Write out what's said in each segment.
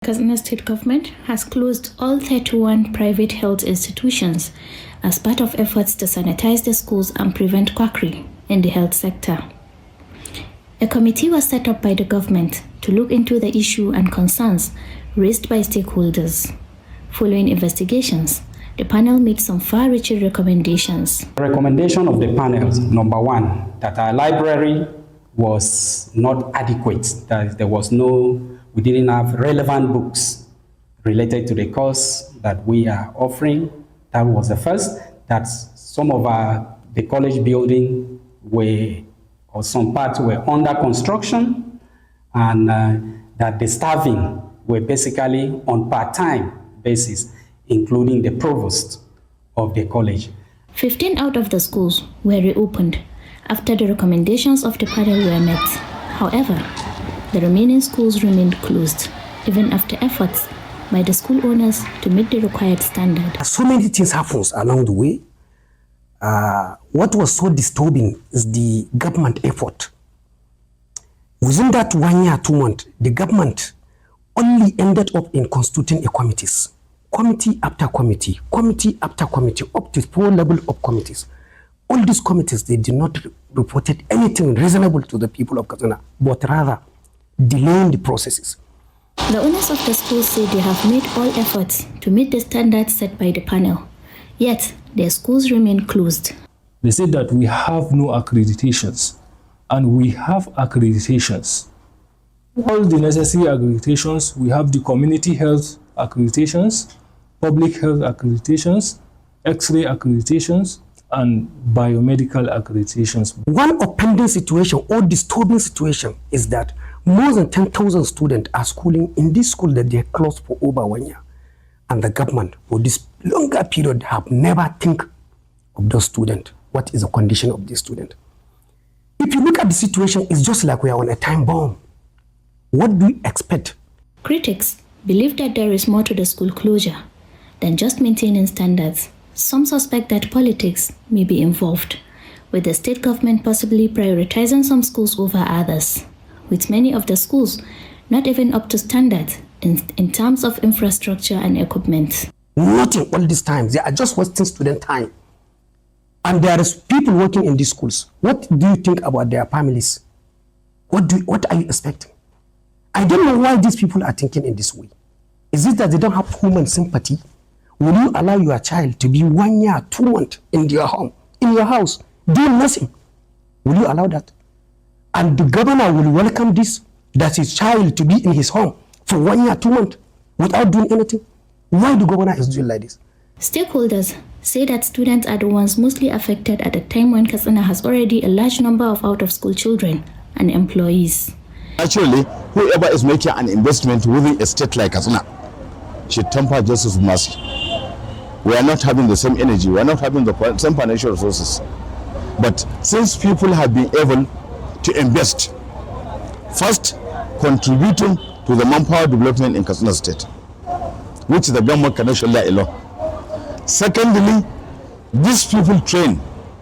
Katsina State government has closed all 31 private health institutions as part of efforts to sanitize the schools and prevent quackery in the health sector. A committee was set up by the government to look into the issue and concerns raised by stakeholders. Following investigations, the panel made some far-reaching recommendations. The recommendation of the panel, number one, that our library was not adequate, that we didn't have relevant books related to the course that we are offering. That was the first. That some of the college building or some parts were under construction, and that the staffing were basically on part-time basis, including the provost of the college. 15 out of the schools were reopened after the recommendations of the panel were met. However, the remaining schools remained closed, even after efforts by the school owners to meet the required standard. So many things happen along the way. What was so disturbing is the government effort. Within that 1 year, 2 months, the government only ended up in constituting a committees. Committee after committee, committee after committee, up to 4 levels of committees. All these committees, they did not reported anything reasonable to the people of Katsina, but rather delaying the processes. The owners of the schools say they have made all efforts to meet the standards set by the panel, yet their schools remain closed. They said that we have no accreditations, and we have accreditations. All the necessary accreditations, we have the community health accreditations, public health accreditations, X-ray accreditations, and biomedical accreditations. One offending situation or disturbing situation is that more than 10,000 students are schooling in this school that they are closed for over 1 year. And the government, for this longer period, have never think of those students. What is the condition of this student? If you look at the situation, it's just like we are on a time bomb. What do you expect? Critics believe that there is more to the school closure than just maintaining standards. Some suspect that politics may be involved, with the state government possibly prioritizing some schools over others, with many of the schools not even up to standard in terms of infrastructure and equipment. Nothing all this time. They are just wasting student time. And there is people working in these schools. What do you think about their families? What are you expecting? I don't know why these people are thinking in this way. Is it that they don't have human sympathy? Will you allow your child to be 1 year, 2 months in your home, in your house, doing nothing? Will you allow that? And the governor will welcome this, that his child to be in his home for 1 year, 2 months without doing anything? Why the governor is doing like this? Stakeholders say that students are the ones mostly affected at a time when Katsina has already a large number of out-of-school children and employees. Actually, whoever is making an investment within a state like Katsina should temper justice with mercy. We are not having the same energy, we are not having the same financial resources. But since people have been able to invest, first contributing to the manpower development in Katsina State, which the government cannot shoulder alone. Secondly, these people train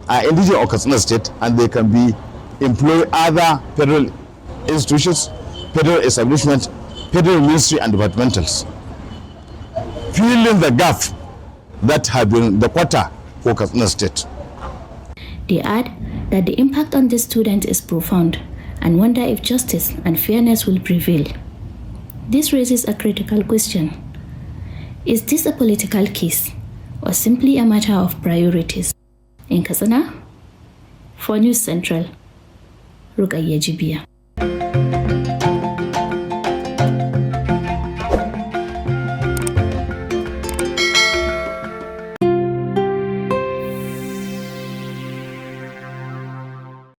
are indigenous of Katsina State and they can be employed other federal institutions, federal establishments, federal ministry and departmentals, filling the gap that have been the quota for Katsina State. They add that the impact on the student is profound and wonder if justice and fairness will prevail. This raises a critical question. Is this a political case or simply a matter of priorities? In Katsina, for News Central, Rukayya Jibiya.